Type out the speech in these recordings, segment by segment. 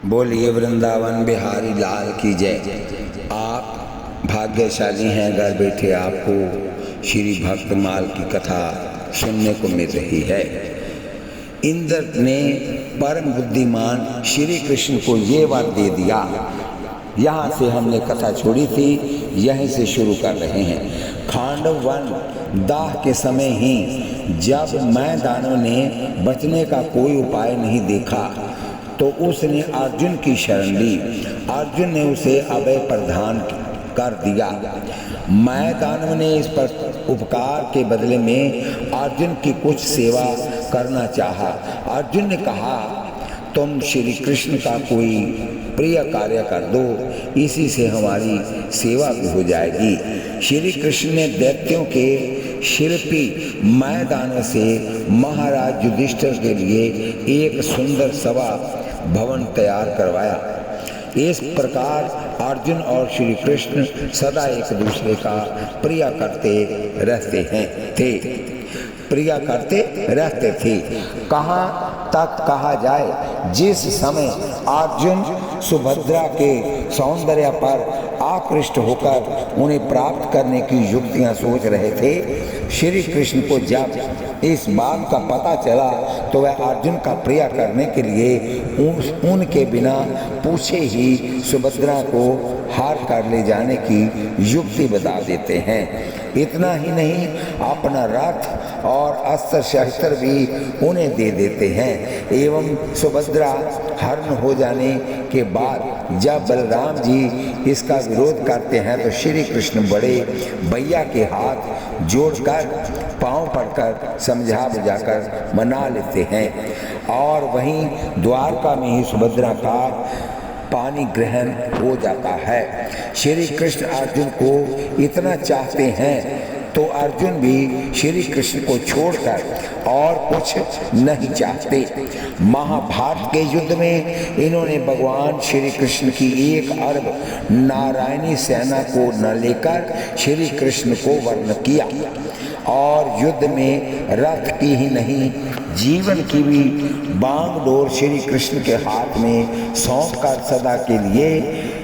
बोलिए वृंदावन बिहारी लाल की जय। आप भाग्यशाली हैं, घर बैठे आपको श्री भक्तमाल की कथा सुनने को मिल रही है। इंद्र ने परम बुद्धिमान श्री कृष्ण को ये वर दे दिया। यहाँ से हमने कथा छोड़ी थी, यहीं से शुरू कर रहे हैं। खांडव वन दाह के समय ही जब मैदानों ने बचने का कोई उपाय नहीं देखा तो उसने अर्जुन की शरण ली। अर्जुन ने उसे अभय प्रदान कर दिया। मैदानव ने इस पर उपकार के बदले में अर्जुन की कुछ सेवा करना चाहा। अर्जुन ने कहा, तुम श्री कृष्ण का कोई प्रिय कार्य कर दो, इसी से हमारी सेवा भी हो जाएगी। श्री कृष्ण ने दैत्यों के शिल्पी मैदान से महाराज युधिष्ठिर के लिए एक सुंदर सभा भवन तैयार करवाया। इस प्रकार अर्जुन और श्री कृष्ण सदा एक दूसरे का प्रिय करते रहते थे। कहाँ तक कहा जाए, जिस समय अर्जुन सुभद्रा के सौंदर्य पर आकृष्ट होकर उन्हें प्राप्त करने की युक्तियां सोच रहे थे, श्री कृष्ण को जब इस बात का पता चला तो वह अर्जुन का प्रिय करने के लिए उनके बिना पूछे ही सुभद्रा को हार कर ले जाने की युक्ति बता देते हैं। इतना ही नहीं, अपना रथ और अस्त्र शस्त्र भी उन्हें दे देते हैं। एवं सुभद्रा हरण हो जाने के बाद जब बलराम जी इसका विरोध करते हैं तो श्री कृष्ण बड़े भैया के हाथ जोड़कर पांव पड़कर समझा बुझाकर मना लेते हैं। और वहीं द्वारका में ही सुभद्रा का पानी ग्रहण हो जाता है। श्री कृष्ण अर्जुन को इतना चाहते हैं तो अर्जुन भी श्री कृष्ण को छोड़कर और कुछ नहीं चाहते। महाभारत के युद्ध में इन्होंने भगवान श्री कृष्ण की 1 अरब नारायणी सेना को न लेकर श्री कृष्ण को वर्ण किया और युद्ध में रथ की ही नहीं, जीवन की भी बागडोर श्री कृष्ण के हाथ में सौंपकर सदा के लिए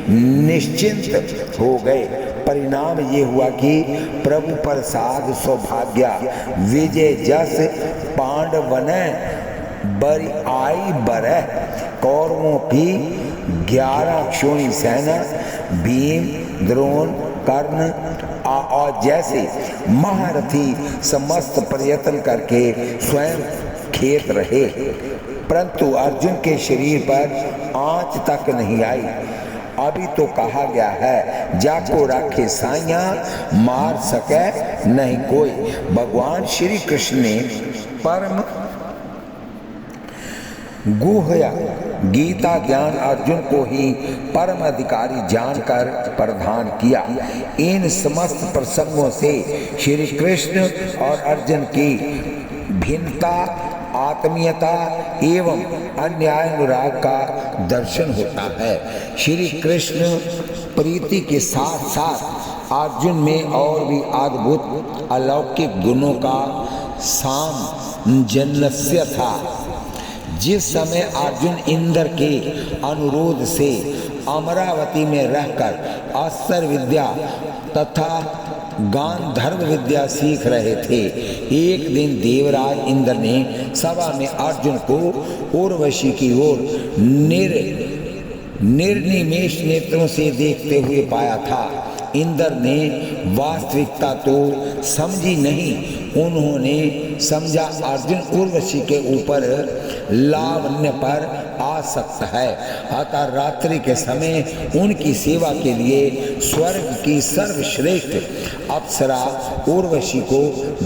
निश्चिंत हो गए। परिणाम ये हुआ कि प्रभु प्रसाद सौभाग्य विजय जस पांडवन बरी आई बरह। कौरवों की 11 क्षोणी सेना भीम, द्रोण, कर्ण और जैसे महारथी समस्त प्रयत्न करके स्वयं खेत रहे, परंतु अर्जुन के शरीर पर आंच तक नहीं आई। अभी तो कहा गया है, जाको राखे साइयां मार सके नहीं कोई। भगवान श्री कृष्ण ने परम गुह्य गीता ज्ञान अर्जुन को ही परम अधिकारी जानकर प्रदान किया। इन समस्त प्रसंगों से श्री कृष्ण और अर्जुन की भिन्नता, आत्मीयता एवं अन्यायानुराग का दर्शन होता है। श्री कृष्ण प्रीति के साथ साथ अर्जुन में और भी अद्भुत अलौकिक गुणों का सामंजस्य था। जिस समय अर्जुन इंद्र के अनुरोध से अमरावती में रहकर अस्त्र विद्या तथा गांधर्व विद्या सीख रहे थे, एक दिन देवराज इंद्र ने सभा में अर्जुन को उर्वशी की ओर निर्निमेष नेत्रों से देखते हुए पाया था। इंद्र ने वास्तविकता तो समझी नहीं, उन्होंने समझा अर्जुन उर्वशी के ऊपर लावण्य पर आसक्त है। अतः रात्रि के समय उनकी सेवा के लिए स्वर्ग की सर्वश्रेष्ठ अप्सरा उर्वशी को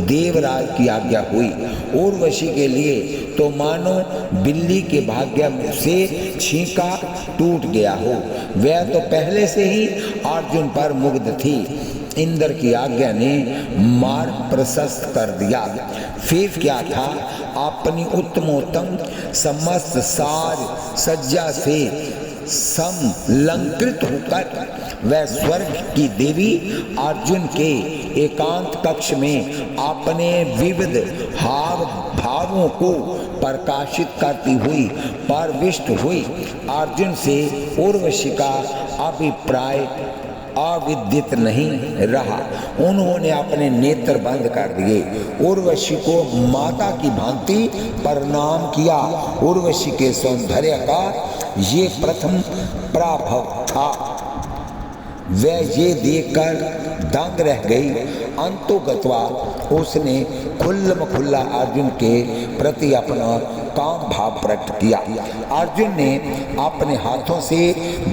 देवराज की आज्ञा हुई। उर्वशी के लिए तो मानो बिल्ली के भाग्य से छींका टूट गया हो। वह तो पहले से ही अर्जुन पर मुग्ध थी। इंद्र की आज्ञा ने मार्ग प्रशस्त कर दिया। फिर क्या था, अपनी उत्तमोत्तम समस्त साज सज्जा से समलंकृत होकर वह स्वर्ग की देवी अर्जुन के एकांत कक्ष में अपने विविध हाव भावों को प्रकाशित करती हुई परविष्ट हुई। अर्जुन से उर्वशी का अभिप्राय अविदित नहीं रहा। उन्होंने अपने नेत्र बंद कर दिए, उर्वशी को माता की भांति प्रणाम किया। उर्वशी के सौंदर्य का ये प्रथम प्राभव था। वह ये देखकर दंग रह गई। अंतोगत्वा उसने खुल्लम खुल्ला अर्जुन के प्रति अपना काम भाव प्रकट किया। अर्जुन ने अपने हाथों से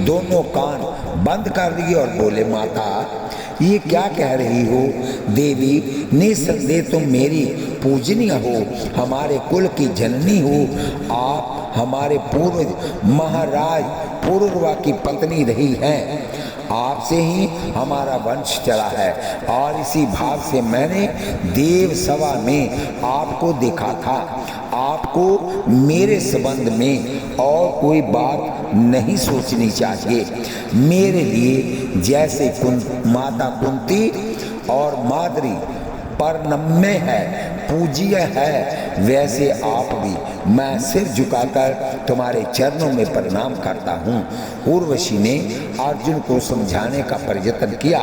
दोनों कान बंद कर दिए और बोले, माता ये क्या कह रही हो? देवी, निसंदेह तुम मेरी पूजनीय हो, हमारे कुल की जननी हो। आप हमारे पूर्वज महाराज पुरुरवा की पत्नी रही हैं। आपसे ही हमारा वंश चला है और इसी भाव से मैंने देव सभा में आपको देखा था। आपको मेरे संबंध में और कोई बात नहीं सोचनी चाहिए। मेरे लिए जैसे माता कुंती और माद्री परनम्य है, पूज्य है, वैसे आप भी। मैं सिर झुकाकर तुम्हारे चरणों में प्रणाम करता हूँ। उर्वशी ने अर्जुन को समझाने का प्रयत्न किया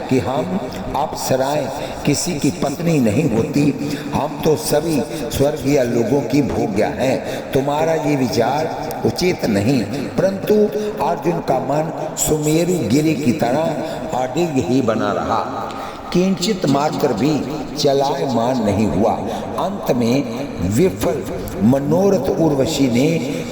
कि हम अप्सराएं किसी की पत्नी नहीं होती, हम तो सभी स्वर्गीय लोगों की भोग्या हैं। तुम्हारा ये विचार उचित नहीं। परंतु अर्जुन का मन सुमेरु गिरी की तरह अडिग ही बना रहा, किंचित मात्र भी चलायमान नहीं हुआ। अंत में विफल मनोरथ उर्वशी ने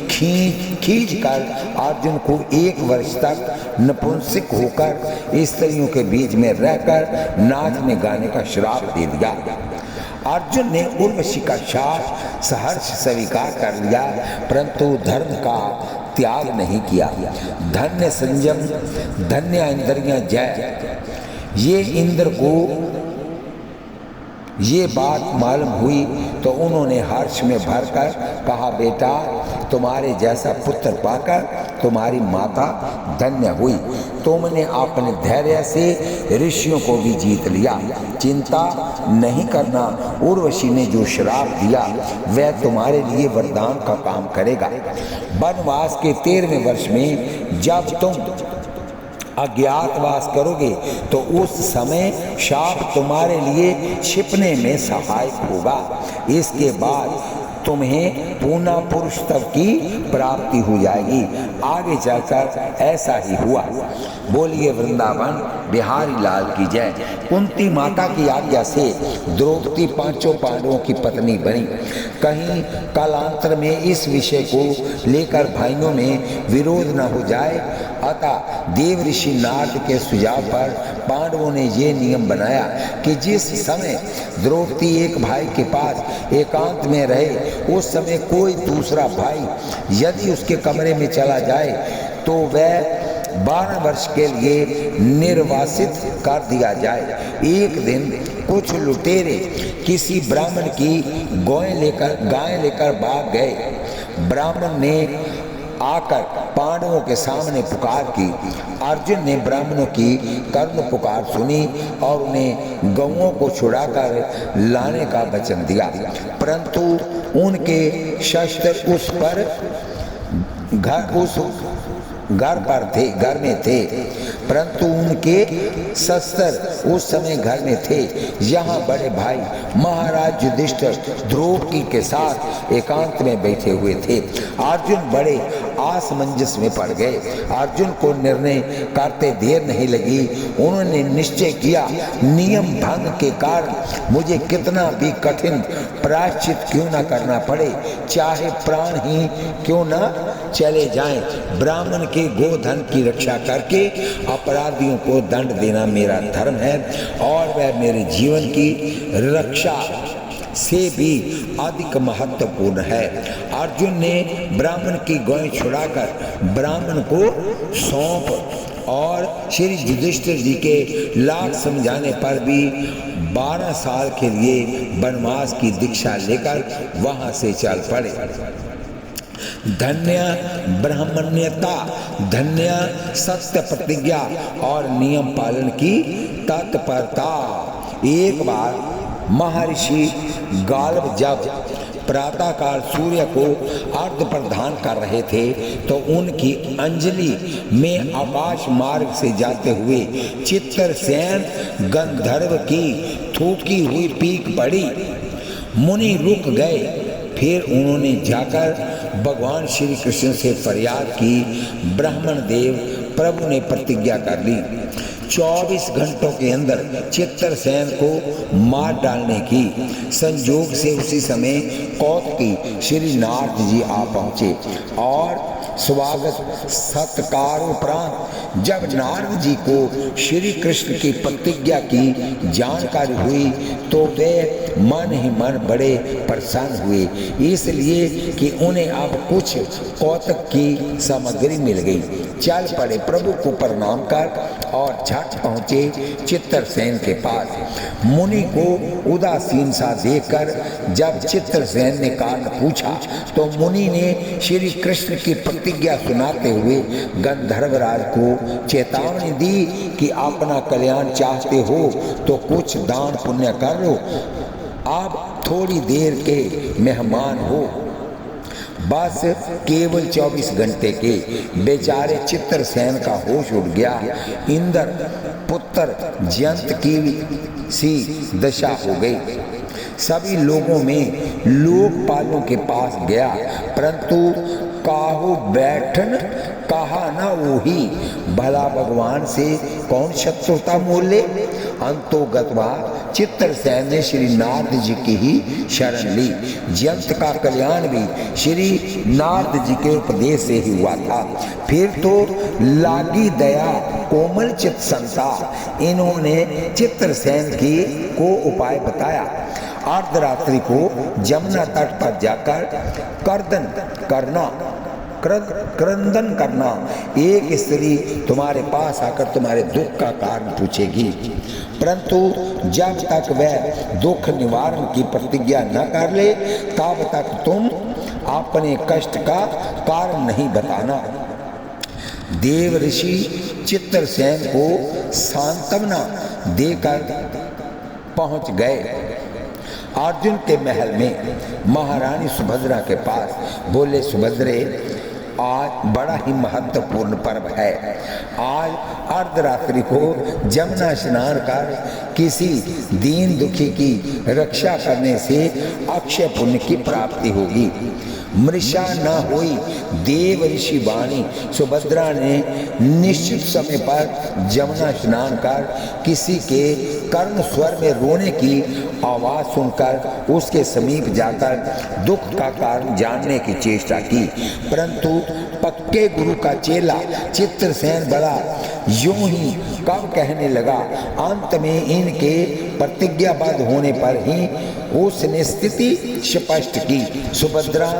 खींच कर अर्जुन को 1 वर्ष तक नपुंसक होकर स्त्रियों के बीच में रहकर नाचने गाने का श्राप दे दिया। अर्जुन ने उर्वशी का शाप सहर्ष स्वीकार कर लिया, परंतु धर्म का त्याग नहीं किया। धन्य संयम, धन्य इंद्रियां जय। ये इंद्र को ये बात मालूम हुई तो उन्होंने हर्ष में भरकर कहा, बेटा तुम्हारे जैसा पुत्र पाकर तुम्हारी माता धन्य हुई। तुमने अपने धैर्य से ऋषियों को भी जीत लिया। चिंता नहीं करना, उर्वशी ने जो श्राप दिया वह तुम्हारे लिए वरदान का काम करेगा। वनवास के 13वें वर्ष में जब तुम अज्ञातवास करोगे तो उस समय शाप तुम्हारे लिए छिपने में सहायक होगा। इसके बाद तुम्हें पुनः पुरुष तत्व की प्राप्ति हो जाएगी। आगे चलकर ऐसा ही हुआ। बोलिए वृंदावन बिहारी लाल की जय। कुंती माता की आज्ञा से द्रौपदी 5 पांडवों की पत्नी बनी। कहीं कालांतर में इस विषय को लेकर भाइयों में विरोध न हो जाए, अतः देव ऋषि नारद के सुझाव पर पांडवों ने ये नियम बनाया कि जिस समय द्रौपदी एक भाई के पास एकांत में रहे, उस समय कोई दूसरा भाई यदि उसके कमरे में चला जाए तो वह 12 वर्ष के लिए निर्वासित कर दिया जाए। एक दिन कुछ लुटेरे किसी ब्राह्मण की गाय लेकर भाग गए। ब्राह्मण ने आकर पांडवों के सामने पुकार की। अर्जुन ने ब्राह्मणों की कर्ण पुकार सुनी और उन्हें गौओं को छुड़ाकर लाने का वचन दिया, परंतु उनके शस्त्र उस घर में थे, परंतु उनके शस्त्र उस समय घर में थे। यहाँ बड़े भाई महाराज युधिष्ठिर द्रौपदी के साथ एकांत में बैठे हुए थे। अर्जुन बड़े असमंजस में पड़ गए। अर्जुन को निर्णय करते देर नहीं लगी। उन्होंने निश्चय किया, नियम भंग के कारण मुझे कितना भी कठिन प्रायश्चित क्यों न करना पड़े, चाहे प्राण ही क्यों न चले जाएं, ब्राह्मण के गोधन की रक्षा करके अपराधियों को दंड देना मेरा धर्म है और वह मेरे जीवन की रक्षा से भी अधिक महत्वपूर्ण है। अर्जुन ने ब्राह्मण की गौएं छुड़ाकर ब्राह्मण को सौंप और श्री युधिष्ठिर जी के लाख समझाने पर भी 12 साल के लिए वनवास की दीक्षा लेकर वहां से चल पड़े। धन्य ब्राह्मण्यता, धन्य सत्य प्रतिज्ञा और नियम पालन की तत्परता। एक बार महर्षि गाल्व जब प्रातःकाल सूर्य को अर्घ्य प्रदान कर रहे थे तो उनकी अंजलि में आकाश मार्ग से जाते हुए चित्रसेन गंधर्व की थूकी हुई पीक पड़ी। मुनि रुक गए। फिर उन्होंने जाकर भगवान श्री कृष्ण से फरियाद की। ब्राह्मण देव प्रभु ने प्रतिज्ञा कर ली 24 घंटों के अंदर चित्रसेन को मार डालने की। संयोग से उसी समय कौतुकी श्री नारद जी आ पहुँचे और स्वागत सत्कार उपरांत जब नारद जी को श्री कृष्ण की प्रतिज्ञा की जानकारी हुई तो वे मन ही मन बड़े प्रसन्न हुए, इसलिए कि उन्हें अब कुछ कौतुक की सामग्री मिल गई। चल पड़े, प्रभु को प्रणाम कर और झट पहुँचे चित्रसेन के पास। मुनि को उदासीन सा देखकर जब चित्रसेन ने कारण पूछा तो मुनि ने श्री कृष्ण की प्रतिज्ञा सुनाते हुए गंधर्वराज को चेतावनी दी कि अपना कल्याण चाहते हो तो कुछ दान पुण्य कर लो, आप थोड़ी देर के मेहमान हो। बस केवल 24 घंटे के बेचारे चित्रसेन का होश उड़ गया। इंद्र पुत्र जयंत की सी दशा हो गई। सभी लोगों में लोकपालों के पास गया, परंतु काहू बैठन कहा न वही, भला भगवान से कौन शत्रुता मोल ले। अंतोगतवा चित्रसेन ने श्री नारद जी की ही शरण ली। जयंत का कल्याण भी श्री नारद जी के उपदेश से ही हुआ था। फिर तो लागी दया कोमल चित्त संता, इन्होंने चित्रसेन की को उपाय बताया। अर्धरात्रि को जमुना तट पर जाकर क्रंदन करना। एक स्त्री तुम्हारे पास आकर तुम्हारे दुख का कारण पूछेगी, परंतु जब तक वह दुख निवारण की प्रतिज्ञा न कर ले तब तक तुम अपने कष्ट का कारण नहीं बताना। देव ऋषि चित्रसेन को सांत्वना देकर पहुंच गए। अर्जुन के महल में महारानी सुभद्रा के पास बोले, सुभद्रे आज बड़ा ही महत्वपूर्ण पर्व है। आज अर्धरात्रि को जमुना स्नान कर किसी दीन दुखी की रक्षा करने से अक्षय पुण्य की प्राप्ति होगी। मृषा न होई देव ऋषि वाणी। सुभद्रा ने निश्चित समय पर जमुना स्नान कर किसी के कर्ण स्वर में रोने की आवाज सुनकर उसके समीप जाकर दुख का कारण जानने की चेष्टा की, परंतु पक्के गुरु का चेला चित्रसेन बड़ा यूं ही कब कहने लगा। अंत में इनके प्रतिज्ञाबद्ध होने पर ही उसने स्थिति स्पष्ट की। सुभद्रा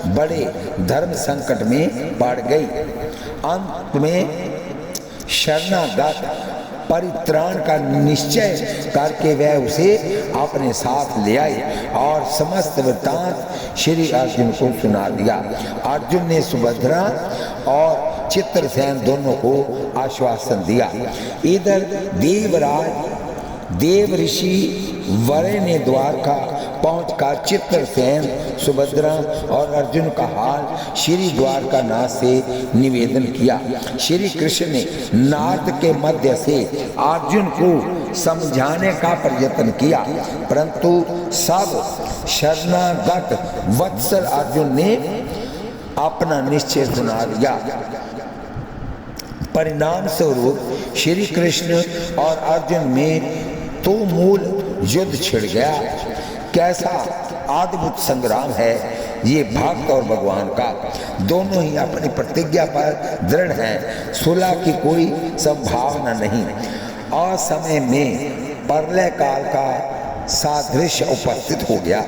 बड़े धर्म संकट में पड़ गई। अंत में शरणागत परित्राण का निश्चय करके वह उसे अपने साथ ले आई और समस्त वृत्तांत श्री अर्जुन को सुना दिया। अर्जुन ने सुभद्रा और चित्रसेन दोनों को आश्वासन दिया। इधर देव ऋषि वरे ने द्वारका पहुंचकर चित्रसेन, सुभद्रा और अर्जुन का हाल श्री द्वारकानाथ से निवेदन किया। श्री कृष्ण ने नारद के मध्य से अर्जुन को समझाने का प्रयत्न किया, परंतु सब शरणागत वत्सल अर्जुन ने अपना निश्चय सुना दिया। परिणाम स्वरूप श्री कृष्ण और अर्जुन में तो मूल युद्ध छिड़ गया। कैसा अद्भुत संग्राम है ये भक्त और भगवान का। दोनों ही अपनी प्रतिज्ञा पर दृढ़ हैं। सुलह की कोई संभावना नहीं। असमय में प्रलय काल का सादृश्य उपस्थित हो गया।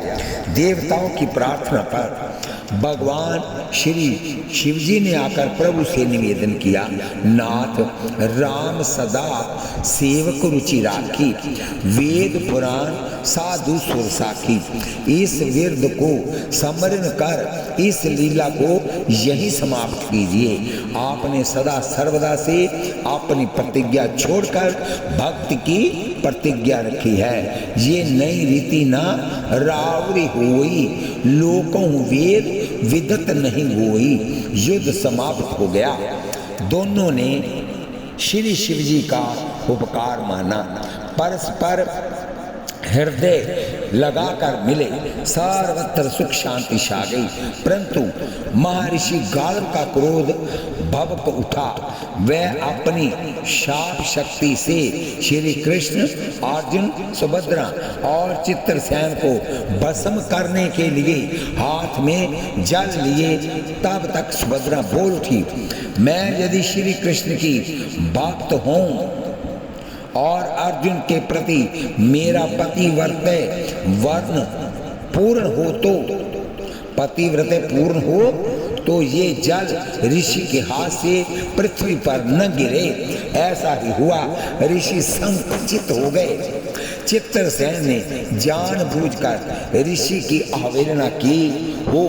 देवताओं की प्रार्थना पर भगवान श्री शिवजी ने आकर प्रभु से निवेदन किया, नाथ राम सदा सेवक रुचि राखी, वेद पुराण साधु सुर साखी। इस विरध को स्मरण कर इस लीला को यही समाप्त कीजिए। आपने सदा सर्वदा से अपनी प्रतिज्ञा छोड़कर भक्ति की प्रतिज्ञा रखी है। ये नई रीति ना रावरी होई, लोकों वेद विदत नहीं होई। युद्ध समाप्त हो गया। दोनों ने श्री शिव जी का उपकार माना, परस्पर हृदय लगाकर मिले, सर्वत्र सुख शांति छा गई। परंतु महर्षि गाल का क्रोध भभक उठा। वह अपनी शाप शक्ति से श्री कृष्ण, अर्जुन, सुभद्रा और चित्रसेन को भस्म करने के लिए हाथ में जल लिए। तब तक सुभद्रा बोल उठी, मैं यदि श्री कृष्ण की भक्त हूँ और अर्जुन के प्रति मेरा पतिव्रत वर्ण पूर्ण हो तो ये जल ऋषि के हाथ से पृथ्वी पर न गिरे। ऐसा ही हुआ। ऋषि संकुचित हो गए। चित्रसेन ने जानबूझकर ऋषि की अवहेलना की हो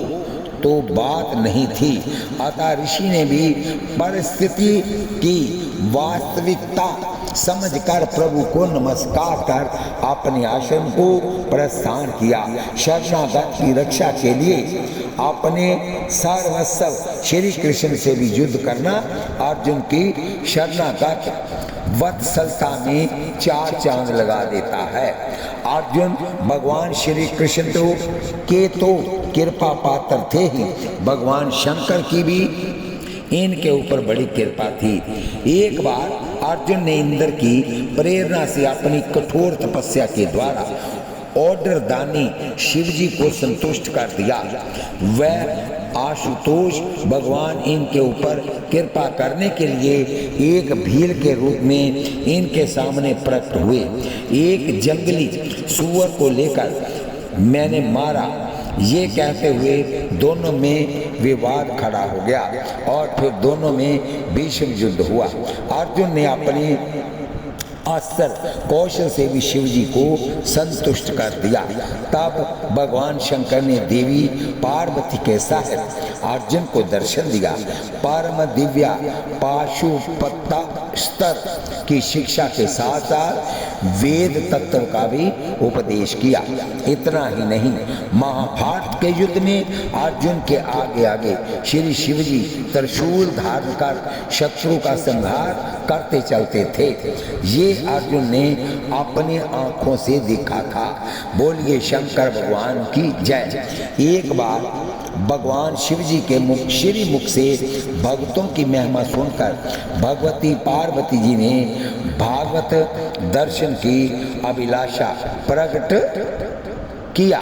तो बात नहीं थी। अतः ऋषि ने भी परिस्थिति की वास्तविकता समझकर प्रभु को नमस्कार कर अपने आश्रम को प्रस्थान किया। शरणागत की रक्षा के लिए अपने सर्वस्व श्री कृष्ण से भी युद्ध करना अर्जुन की शरणागत वत्सलता में चार चांद लगा देता है। अर्जुन भगवान श्री कृष्ण के तो कृपा पात्र थे ही, भगवान शंकर की भी इनके ऊपर बड़ी कृपा थी। एक बार अर्जुन ने इंद्र की प्रेरणा से अपनी कठोर तपस्या के द्वारा ऑर्डर दानी शिवजी को संतुष्ट कर दिया। वह आशुतोष भगवान इनके ऊपर कृपा करने के लिए एक भील के रूप में इनके सामने प्रकट हुए। एक जंगली सूअर को लेकर मैंने मारा, ये कहते हुए दोनों में विवाद खड़ा हो गया और फिर दोनों में भीषण युद्ध हुआ। अर्जुन ने अपनी अस्त्र कौशल से भी शिवजी को संतुष्ट कर दिया। तब भगवान शंकर ने देवी पार्वती के साथ अर्जुन को दर्शन दिया। परम दिव्या पाशुपता स्तर की शिक्षा के साथ साथ वेद तत्व का भी उपदेश किया। इतना ही नहीं, महाभारत के युद्ध में अर्जुन के आगे आगे श्री शिवजी त्रिशूल धारण कर शत्रु का संहार करते चलते थे। ये अर्जुन ने अपनी आंखों से देखा था। बोलिए शंकर भगवान की जय। एक बार भगवान शिवजी के श्री मुख से भक्तों की महिमा सुनकर भगवती पार्वती जी ने भागवत दर्शन की अभिलाषा प्रकट किया।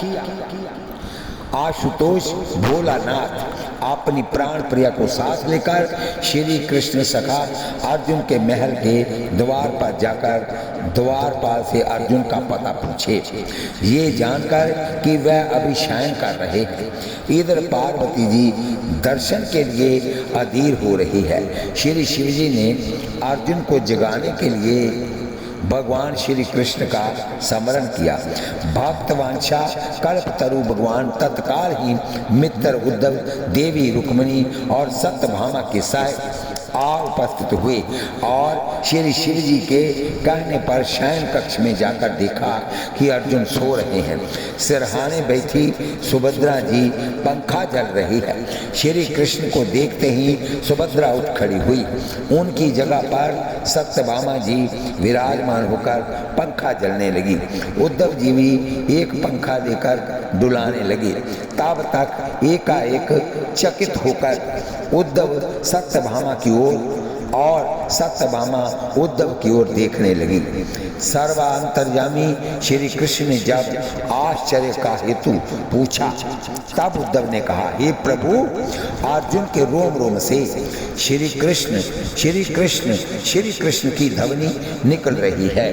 आशुतोष भोलानाथ अपनी प्राण प्रिया को साथ लेकर श्री कृष्ण सखा अर्जुन के महल के द्वार पर जाकर द्वारपाल से अर्जुन का पता पूछे। ये जानकर कि वह अभी शयन कर रहे हैं। इधर पार्वती जी दर्शन के लिए अधीर हो रही है। श्री शिवजी ने अर्जुन को जगाने के लिए भगवान श्री कृष्ण का स्मरण किया। भक्तवांछा कल्पतरु भगवान तत्काल ही मित्र उद्धव, देवी रुक्मिणी और सत्यभामा के साथ उपस्थित हुए और श्री शिव जी के कहने पर शयन कक्ष में जाकर देखा कि अर्जुन सो रहे हैं। सिरहाने बैठी सुभद्रा जी पंखा जल रही है। श्री कृष्ण को देखते ही सुभद्रा उठ खड़ी हुई। उनकी जगह पर सत्यभामा जी विराजमान होकर पंखा जलने लगी। उद्धव जी भी एक पंखा लेकर डुलाने लगे। तब तक एकाएक चकित होकर उद्धव सत्यभामा की ओर और सत्यभामा उद्धव की ओर देखने लगी। सर्वांतर्यामी श्री कृष्ण ने जब आश्चर्य का हेतु पूछा तब उद्धव ने कहा, हे प्रभु, अर्जुन के रोम रोम से श्री कृष्ण श्री कृष्ण श्री कृष्ण की ध्वनि निकल रही है।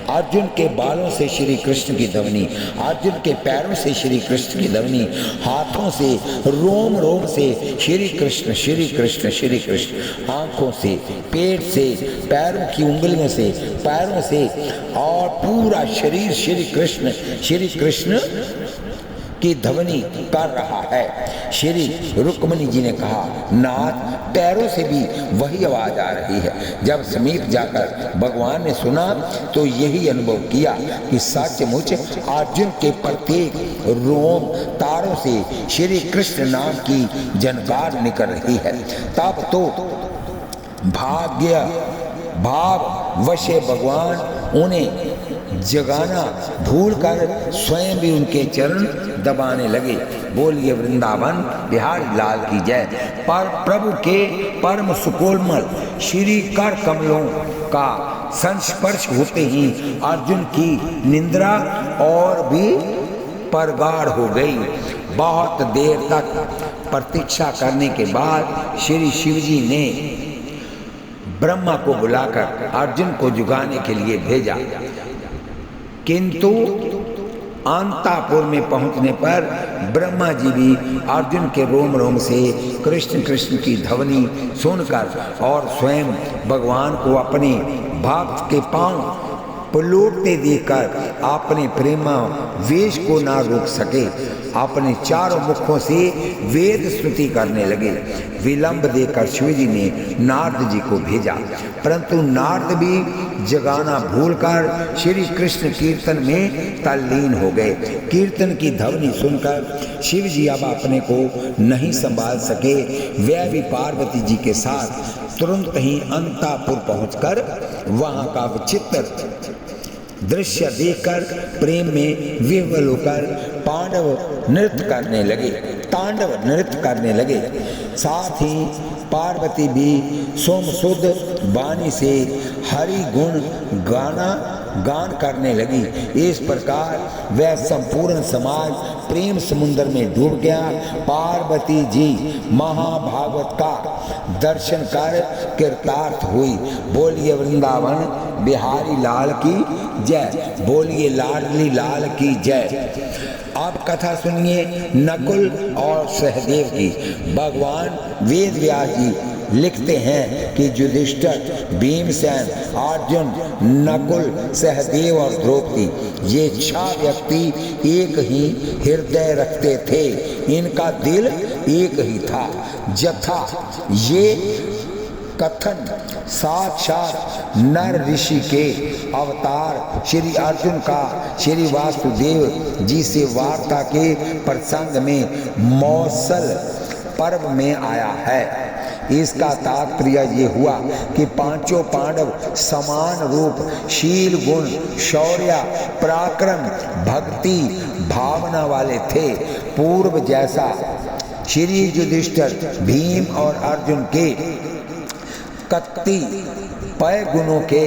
अर्जुन के बालों से श्री कृष्ण की ध्वनि, अर्जुन के पैरों से श्री कृष्ण की ध्वनि, हाथों से रोम रोम से श्री कृष्ण श्री कृष्ण श्री कृष्ण, आंखों से, पेट से, पैरों की उंगलियों से, पैरों से और पूरा शरीर श्री कृष्ण की ध्वनि कर रहा है। श्री रुक्मिणी जी ने कहा, नाथ, पैरों से भी वही आवाज आ रही है। जब समीप जाकर भगवान ने सुना तो यही अनुभव किया कि सचमुच अर्जुन के प्रत्येक रोम तारों से श्री कृष्ण नाम की झनकार निकल रही है। तब तो भाव वशे भगवान उन्हें जगाना भूलकर स्वयं भी उनके चरण दबाने लगे। बोलिए वृंदावन बिहारी लाल की जय। पर प्रभु के परम सुकोमल श्री कर कमलों का संस्पर्श होते ही अर्जुन की निंद्रा और भी प्रगाढ़ हो गई। बहुत देर तक प्रतीक्षा करने के बाद श्री शिवजी ने ब्रह्मा को बुलाकर अर्जुन को जुगाने के लिए भेजा, किंतु अंतापुर में पहुंचने पर ब्रह्मा जी भी अर्जुन के रोम रोम से कृष्ण कृष्ण की ध्वनि सुनकर और स्वयं भगवान को अपने भक्त के पांव पलटते देखकर अपने प्रेमा वेश को ना रोक सके। अपने चारों मुखों से वेद स्तुति करने लगे। विलंब देकर शिवजी ने नारद जी को भेजा, परंतु नारद भी जगाना भूलकर श्री कृष्ण कीर्तन में तल्लीन हो गए। कीर्तन की ध्वनि सुनकर शिव जी अब अपने को नहीं संभाल सके। वह भी पार्वती जी के साथ तुरंत ही अंतापुर पहुंचकर वहां का विचित्र दृश्य देखकर प्रेम में विह्वल होकर तांडव नृत्य करने लगे। साथ ही पार्वती भी सोमसुद वाणी से हरि गुण गान करने लगी। इस प्रकार वह संपूर्ण समाज प्रेम समुद्र में डूब गया। पार्वती जी महाभागवत का दर्शन कर कृतार्थ हुई। बोलिए वृंदावन बिहारी लाल की जय। बोलिए लाडली लाल की जय। आप कथा सुनिए नकुल और सहदेव की। भगवान वेद व्यास जी लिखते हैं कि युधिष्ठिर, भीमसेन, अर्जुन, नकुल, सहदेव और द्रौपदी ये 6 व्यक्ति एक ही हृदय रखते थे। इनका दिल एक ही था। जथा ये कथन साक्षात नर ऋषि के अवतार श्री अर्जुन का श्री वासुदेव जी से वार्ता के प्रसंग में मौसल पर्व में आया है। इसका तात्पर्य ये हुआ कि 5 पांडव समान रूप शील गुण शौर्य पराक्रम भक्ति भावना वाले थे। पूर्व जैसा श्री युधिष्ठिर भीम और अर्जुन के कतिपय गुणों के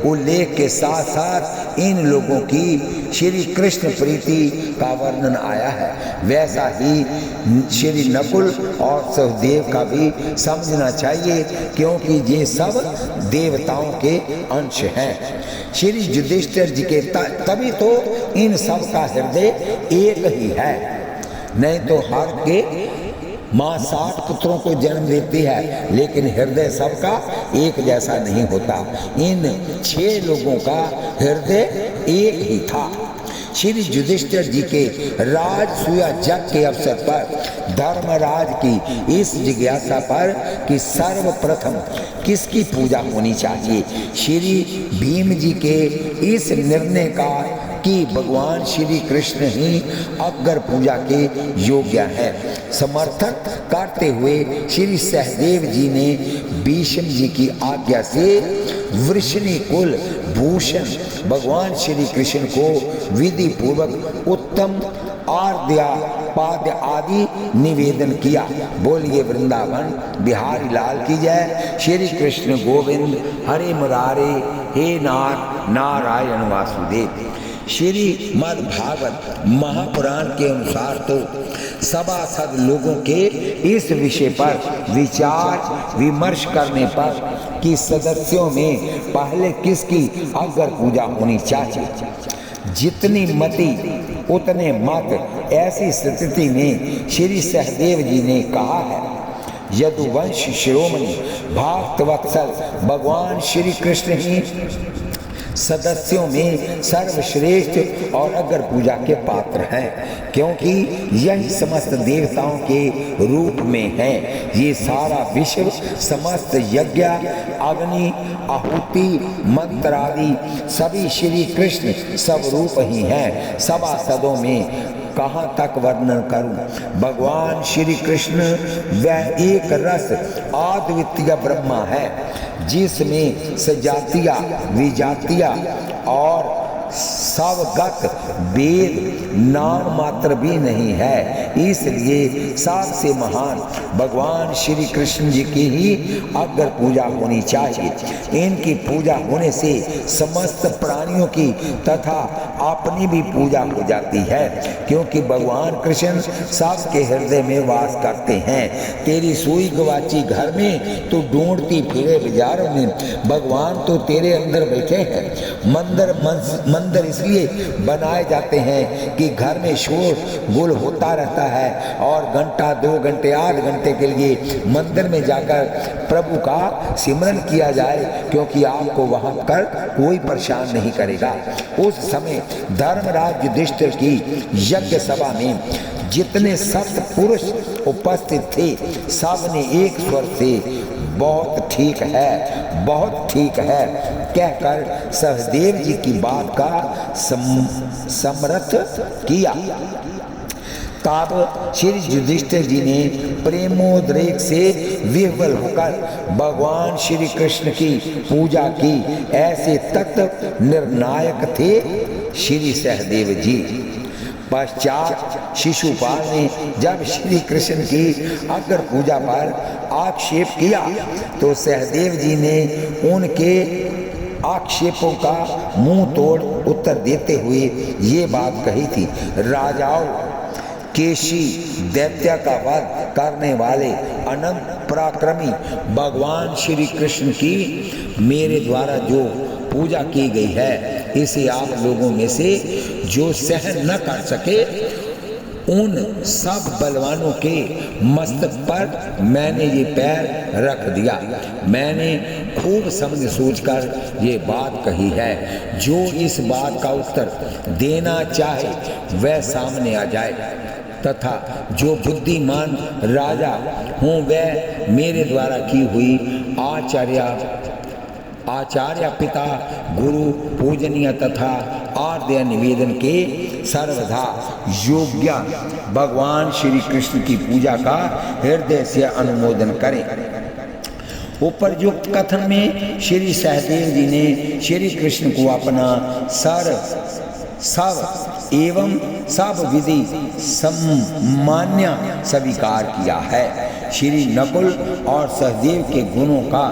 उल्लेख के साथ साथ इन लोगों की श्री कृष्ण प्रीति का वर्णन आया है। वैसा ही श्री नकुल और सहदेव का भी समझना चाहिए, क्योंकि ये सब देवताओं के अंश हैं। श्री युधिष्ठिर जी के तभी तो इन सब का हृदय एक ही है, नहीं तो हर के माँ 60 पुत्रों को जन्म देती है, लेकिन हृदय सबका एक जैसा नहीं होता। इन 6 लोगों का हृदय एक ही था। श्री युधिष्ठिर जी के राजसूया यज्ञ के अवसर पर धर्मराज की इस जिज्ञासा पर कि सर्वप्रथम किसकी पूजा होनी चाहिए, श्री भीम जी के इस निर्णय का कि भगवान श्री कृष्ण ही अग्र पूजा के योग्य है समर्थन करते हुए श्री सहदेव जी ने भीष्म जी की आज्ञा से वृषणी कुल भूषण भगवान श्री कृष्ण को विधि पूर्वक उत्तम आर्द्या पाद्य आदि निवेदन किया। बोलिए वृंदावन बिहारी लाल की जय। श्री कृष्ण गोविंद हरे मुरारे हे नाथ नारायण वासुदेव। श्रीमद् भागवत महापुराण के अनुसार तो सभासद लोगों के इस विषय पर विचार विमर्श करने पर कि सदस्यों में पहले किसकी अग्र पूजा होनी चाहिए, जितनी मति उतने मत। ऐसी स्थिति में श्री सहदेव जी ने कहा है, यदुवंश शिरोमणि भक्तवत्सल भगवान श्री कृष्ण ही सदस्यों में सर्वश्रेष्ठ और अग्र पूजा के पात्र हैं, क्योंकि यही समस्त देवताओं के रूप में है। ये सारा विश्व समस्त यज्ञ अग्नि आहुति मंत्र आदि सभी श्री कृष्ण सब रूप ही हैं। सभासदों में कहाँ तक वर्णन करूं। भगवान श्री कृष्ण वह एक रस अद्वितीय ब्रह्मा है, जिसमें सजातिया विजातिया और सवगत वेद नाम मात्र भी नहीं है। इसलिए सबसे महान भगवान श्री कृष्ण जी की ही अग्र पूजा होनी चाहिए। इनकी पूजा होने से समस्त प्राणियों की तथा अपनी भी पूजा हो जाती है, क्योंकि भगवान कृष्ण सबके हृदय में वास करते हैं। तेरी सुई गवाची घर में तो ढूंढती फिरे बाजारों में, भगवान तो तेरे अंदर बैठे हैं। मंदिर इसलिए बनाए जाते हैं कि घर में शोर गुल होता रहता है और घंटा 2 घंटे 8 घंटे के लिए मंदिर में जाकर प्रभु का सिमरन किया जाए, क्योंकि आपको वहां कर कोई परेशान नहीं करेगा। उस समय धर्मराज युधिष्ठिर की यज्ञ सभा में जितने सप्त पुरुष उपस्थित थे, सबने एक स्वर से बहुत ठीक है, बहुत ठीक है कहकर सहदेव जी की बात का समर्थ किया। तब श्री युधिष्ठिर जी ने प्रेमोद्रेक से विह्वल होकर भगवान श्री कृष्ण की पूजा की। ऐसे तत्व निर्णायक थे श्री सहदेव जी। पश्चात शिशुपाल ने जब श्री कृष्ण की अग्र पूजा पर आक्षेप किया तो सहदेव जी ने उनके आक्षेपों का मुंह तोड़ उत्तर देते हुए ये बात कही थी, राजाओं, केशी दैत्य का वध करने वाले अनंत पराक्रमी भगवान श्री कृष्ण की मेरे द्वारा जो पूजा की गई है, इसे आप लोगों में से जो सहन न कर सके, उन सब बलवानों के मस्तक पर मैंने ये पैर रख दिया। मैंने खूब समझ सोचकर ये बात कही है। जो इस बात का उत्तर देना चाहे वह सामने आ जाए, तथा जो बुद्धिमान राजा हूँ वह मेरे द्वारा की हुई आचार्य पिता गुरु पूजनीय तथा आर्द्य निवेदन के सर्वदा योग्य भगवान श्री कृष्ण की पूजा का हृदय से अनुमोदन करें। उपरयुक्त कथन में श्री सहदेव जी ने श्री कृष्ण को अपना सब एवं सब विधि सम्मान्य स्वीकार किया है। श्री नकुल और सहदेव के गुणों का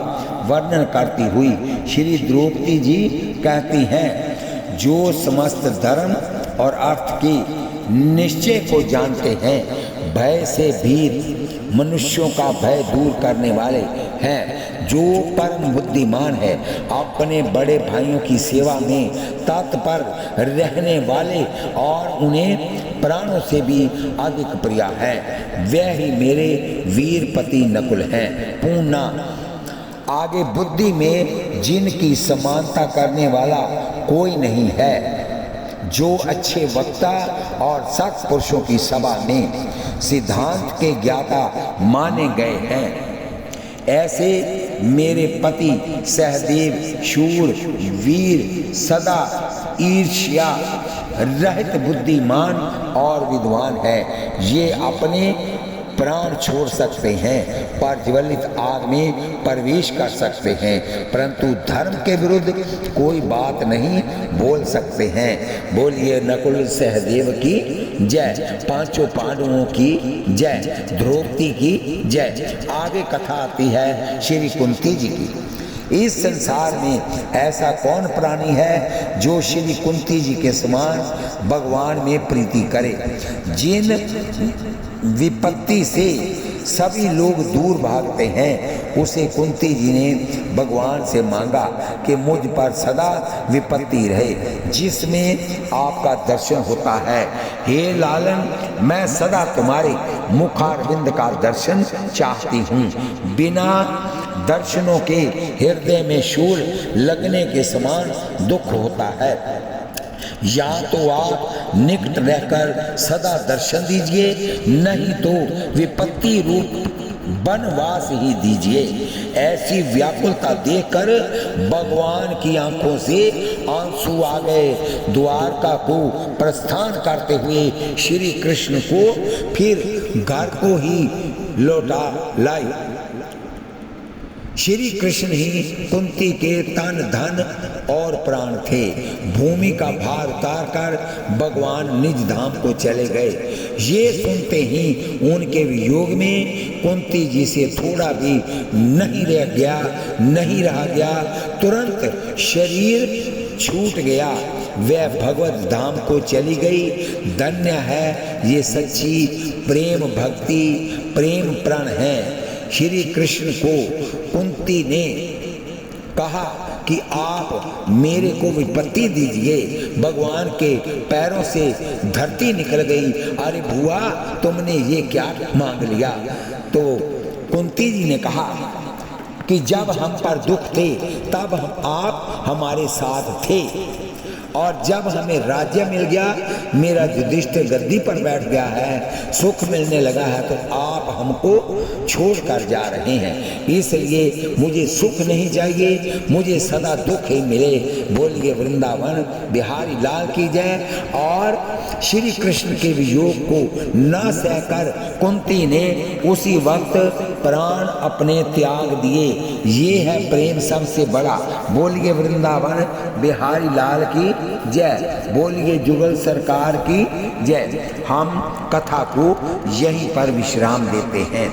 वर्णन करती हुई श्री द्रौपदी जी कहती हैं, जो समस्त धर्म और अर्थ के निश्चय को जानते हैं, भय से भीत मनुष्यों का भय दूर करने वाले हैं, जो परम बुद्धिमान है, अपने बड़े भाइयों की सेवा में तत्पर रहने वाले और उन्हें प्राणों से भी अधिक प्रिय है, वह ही मेरे वीरपति नकुल हैं। पूर्णा आगे बुद्धि में जिनकी समानता करने वाला कोई नहीं है, जो अच्छे वक्ता और सत् पुरुषों की सभा में सिद्धांत के ज्ञाता माने गए हैं, ऐसे मेरे पति सहदेव शूर वीर सदा ईर्ष्या रहित बुद्धिमान और विद्वान है। ये अपने प्राण छोड़ सकते हैं, प्रज्वलित आग में प्रवेश कर सकते हैं, परंतु धर्म के विरुद्ध कोई बात नहीं बोल सकते हैं। बोलिए नकुल सहदेव की जय, पांचों पांडवों की जय, द्रौपदी की जय। आगे कथा आती है श्री कुंती जी की। इस संसार में ऐसा कौन प्राणी है जो श्री कुंती जी के समान भगवान में प्रीति करे। जिन विपत्ति से सभी लोग दूर भागते हैं, उसे कुंती जी ने भगवान से मांगा कि मुझ पर सदा विपत्ति रहे, जिसमें आपका दर्शन होता है। हे लालन, मैं सदा तुम्हारे मुखारविंद का दर्शन चाहती हूँ। बिना दर्शनों के हृदय में शूल लगने के समान दुख होता है। या तो आप निकट रहकर सदा दर्शन दीजिए, नहीं तो विपत्ति रूप वनवास ही दीजिए। ऐसी व्याकुलता देखकर भगवान की आंखों से आंसू आ गए। द्वारका को प्रस्थान करते हुए श्री कृष्ण को फिर घर को ही लौटा लाई। श्री कृष्ण ही कुंती के तन धन और प्राण थे। भूमि का भार उतार कर भगवान निज धाम को चले गए। ये सुनते ही उनके वियोग में कुंती जी से थोड़ा भी नहीं रहा गया। तुरंत शरीर छूट गया, वह भगवत धाम को चली गई। धन्य है ये सच्ची प्रेम भक्ति, प्रेम प्रण है। श्री कृष्ण को कुंती ने कहा कि आप मेरे को विपत्ति दीजिए। भगवान के पैरों से धरती निकल गई। अरे बुआ, तुमने ये क्या मांग लिया? तो कुंती जी ने कहा कि जब हम पर दुख थे तब आप हमारे साथ थे, और जब हमें राज्य मिल गया, मेरा युधिष्ठिर गद्दी पर बैठ गया है, सुख मिलने लगा है, तो आप हमको छोड़कर जा रहे हैं। इसलिए मुझे सुख नहीं चाहिए, मुझे सदा दुख ही मिले। बोलिए वृंदावन बिहारी लाल की जय। और श्री कृष्ण के वियोग को न सहकर कुंती ने उसी वक्त प्राण अपने त्याग दिए। ये है प्रेम सबसे बड़ा। बोलिए वृंदावन बिहारी लाल की जय। बोलिए जुगल सरकार की जय। हम कथा को यहीं पर विश्राम देते हैं।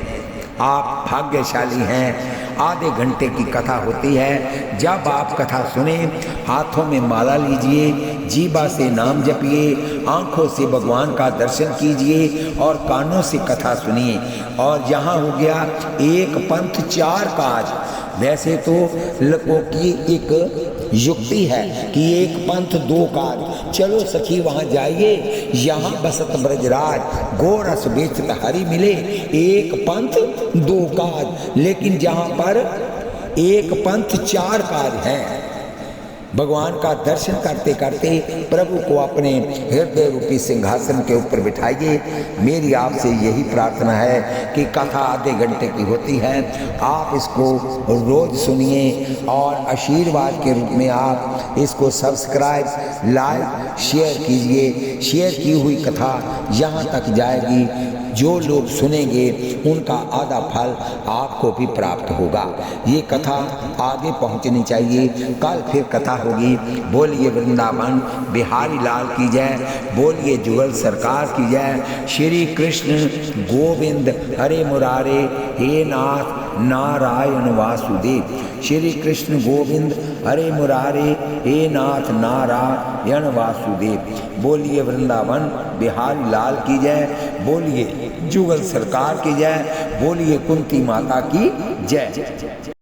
आप भाग्यशाली हैं। आधे घंटे की कथा होती है। जब आप कथा सुने, हाथों में माला लीजिए, जीभा से नाम जपिए, आंखों से भगवान का दर्शन कीजिए और कानों से कथा सुनिए। और यहाँ हो गया एक पंथ चार काज। वैसे तो लोगों की एक युक्ति है कि एक पंथ दो काज। चलो सखी वहाँ जाइए, यहाँ बसत ब्रजराज, गोरस बेचत हरि मिले। एक पंथ दो काज, लेकिन जहाँ पर एक पंथ चार काज हैं। भगवान का दर्शन करते करते प्रभु को अपने हृदय रूपी सिंहासन के ऊपर बिठाइए। मेरी आपसे यही प्रार्थना है कि कथा आधे घंटे की होती है, आप इसको रोज सुनिए और आशीर्वाद के रूप में आप इसको सब्सक्राइब, लाइक, शेयर कीजिए। शेयर की हुई कथा यहाँ तक जाएगी, जो लोग सुनेंगे उनका आधा फल आपको भी प्राप्त होगा। ये कथा आगे पहुंचनी चाहिए। कल फिर कथा होगी। बोलिए वृंदावन बिहारी लाल की जय। बोलिए जुगल सरकार की जय। श्री कृष्ण गोविंद हरे मुरारे, हे नाथ नारायण वासुदेव। श्री कृष्ण गोविंद हरे मुरारे, हे नाथ नारायण वासुदेव। बोलिए वृंदावन बिहारी लाल की जय। बोलिए जुगल सरकार की जय। बोलिए कुंती माता की जय।